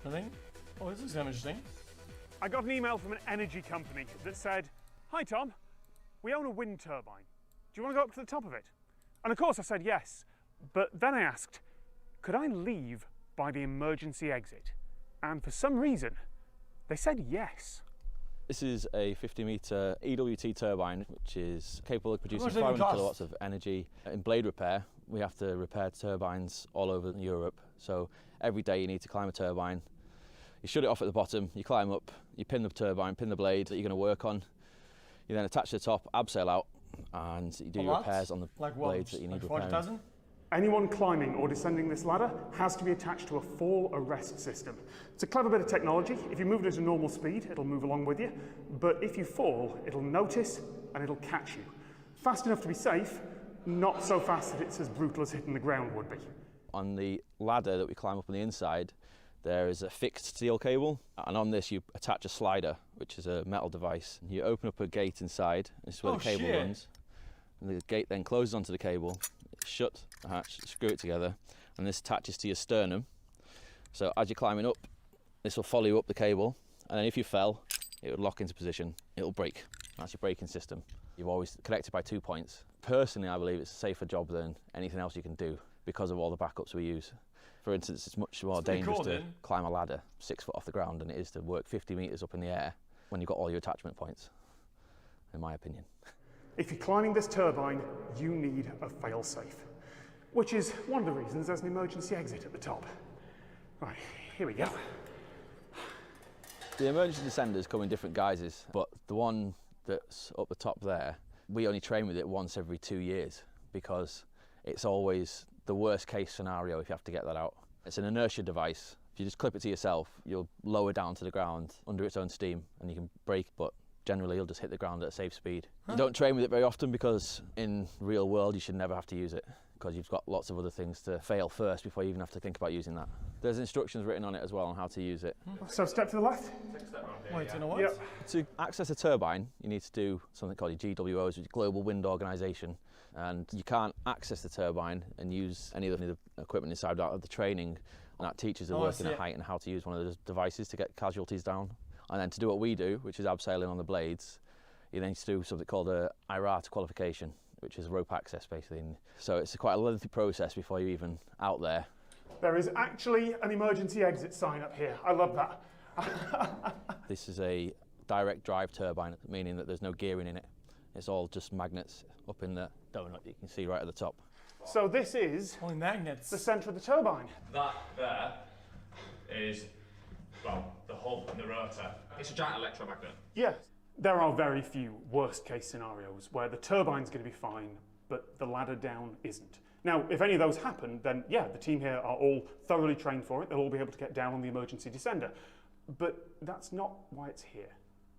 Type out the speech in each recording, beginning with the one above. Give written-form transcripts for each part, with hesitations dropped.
I think, oh, this is kind of interesting. I got an email from an energy company that said, "Hi Tom, we own a wind turbine. Do you want to go up to the top of it?" And of course I said yes, but then I asked, could I leave by the emergency exit? And for some reason, they said yes. This is a 50-metre EWT turbine, which is capable of producing much does it 500 cost? kilowatts of energy. In blade repair, we have to repair turbines all over Europe. So every day you need to climb a turbine. You shut it off at the bottom, you climb up, you pin the turbine, pin the blade that you're going to work on. You then attach the top, abseil out, and you do your repairs on the blades that you need repairing. 40,000? Anyone climbing or descending this ladder has to be attached to a fall arrest system. It's a clever bit of technology. If you move it at a normal speed, it'll move along with you. But if you fall, it'll notice and it'll catch you. Fast enough to be safe, not so fast that it's as brutal as hitting the ground would be. On the ladder that we climb up on the inside, there is a fixed steel cable, and on this you attach a slider, which is a metal device. You open up a gate inside, this is where the cable runs, and the gate then closes onto the cable. Shut the hatch, screw it together, and this attaches to your sternum. So as you're climbing up, this will follow you up the cable, and then if you fell, it would lock into position, it'll brake. That's your braking system. You've always connected by 2 points. Personally, I believe it's a safer job than anything else you can do because of all the backups we use. For instance, it's much more dangerous to climb a ladder 6 foot off the ground than it is to work 50 metres up in the air when you've got all your attachment points, in my opinion. If you're climbing this turbine, you need a fail-safe, which is one of the reasons there's an emergency exit at the top. Right, here we go. The emergency descenders come in different guises, but the one that's up the top there, we only train with it once every 2 years because it's always the worst case scenario if you have to get that out. It's an inertia device. If you just clip it to yourself, you'll lower down to the ground under its own steam and you can brake, but generally you'll just hit the ground at a safe speed. You don't train with it very often because in real world you should never have to use it because you've got lots of other things to fail first before you even have to think about using that. There's instructions written on it as well on how to use it. So step to the left. Wait, you know what? Yep. To access a turbine, you need to do something called your GWOs, which is Global Wind Organisation. And you can't access the turbine and use any of the equipment inside without the training. And that teaches the working at height and how to use one of those devices to get casualties down. And then to do what we do, which is abseiling on the blades, you then need to do something called a IRAT qualification, which is rope access basically. So it's quite a lengthy process before you're even out there. There is actually an emergency exit sign up here. I love that. This is a direct drive turbine, meaning that there's no gearing in it. It's all just magnets up in the donut you can see right at the top. So this is Only magnets. the centre of the turbine. That there is, well, the hub and the rotor. It's a giant electromagnet. Yes. There are very few worst case scenarios where the turbine's going to be fine, but the ladder down isn't. Now, if any of those happen, then yeah, the team here are all thoroughly trained for it. They'll all be able to get down on the emergency descender. But that's not why it's here.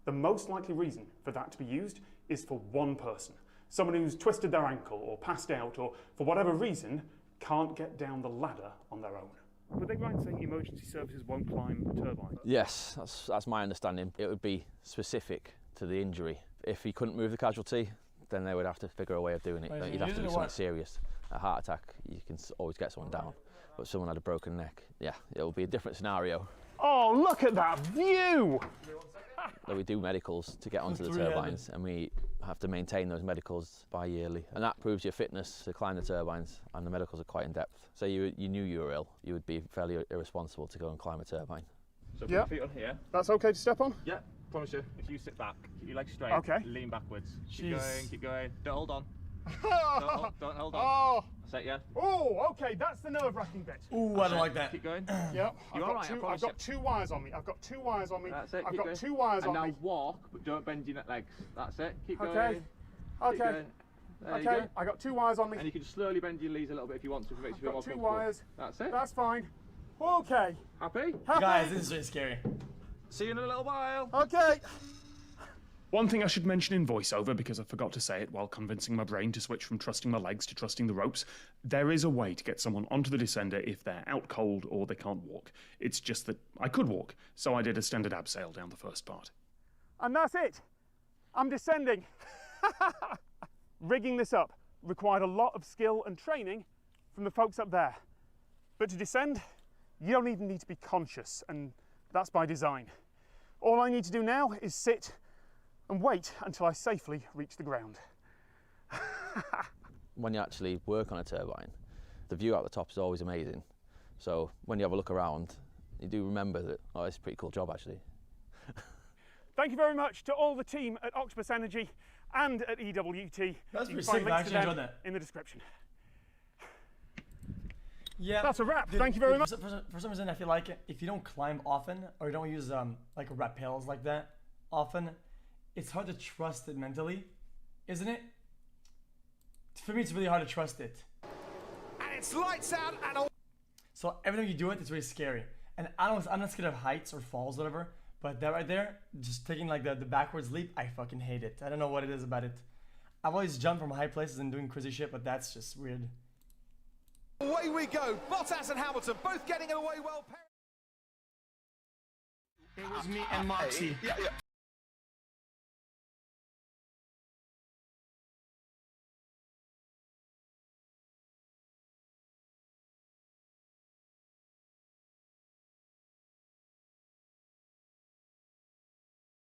The most likely reason for that to be used is for one person. Someone who's twisted their ankle or passed out or, for whatever reason, can't get down the ladder on their own. Were they right in saying emergency services won't climb the turbine? Yes, that's my understanding. It would be specific to the injury. If he couldn't move the casualty, then they would have to figure a way of doing it. Wait, You'd have to do something serious. A heart attack, you can always get someone down. But if someone had a broken neck, yeah, it would be a different scenario. Oh, look at that view! So we do medicals to get onto the turbines, and we have to maintain those medicals bi-yearly. And that proves your fitness to climb the turbines, and the medicals are quite in depth. So you knew you were ill, you would be fairly irresponsible to go and climb a turbine. So put your feet on here. That's okay to step on? Yeah, promise you. If you sit back, keep your legs straight, okay. Lean backwards. Jeez. Keep going. Don't hold on. don't hold on. Oh! That's it, yeah? Oh, okay, that's the nerve-wracking bit. Ooh, I don't like that. Keep going. Yep, You're all right, I've got 2 wires on me. I've got 2 wires on me. That's it. I've keep got going. 2 wires on and me. now walk, but don't bend your legs. That's it. Keep going. Okay. Keep Okay. going. There you Okay. go. I got 2 wires on me. And you can slowly bend your knees a little bit if you want to. If it makes you feel more I've got 2 comfortable. wires. That's it. That's fine. Okay. Happy? Happy? Guys, this is really scary. See you in a little while. Okay. One thing I should mention in voiceover, because I forgot to say it while convincing my brain to switch from trusting my legs to trusting the ropes, there is a way to get someone onto the descender if they're out cold or they can't walk. It's just that I could walk, so I did a standard abseil down the first part. And that's it. I'm descending. Rigging this up required a lot of skill and training from the folks up there. But to descend, You don't even need to be conscious, and that's by design. All I need to do now is sit and wait until I safely reach the ground. When you actually work on a turbine, the view out the top is always amazing. So when you have a look around, you do remember that, oh, it's a pretty cool job actually. Thank you very much to all the team at Octopus Energy and at EWT. That's You pretty can find sick. I links actually to them enjoyed that. in the description. Yeah, That's a wrap. Thank you very much. For some reason, I feel like if you don't climb often or you don't use like rappels like that often, it's hard to trust it mentally, isn't it? For me, it's really hard to trust it. And it's lights out and all. So every time you do it, it's really scary. And I'm not scared of heights or falls, whatever. But that right there, just taking like the backwards leap, I fucking hate it. I don't know what it is about it. I've always jumped from high places and doing crazy shit, but that's just weird. Away we go. Bottas and Hamilton both getting it away well. It was me and Moxie.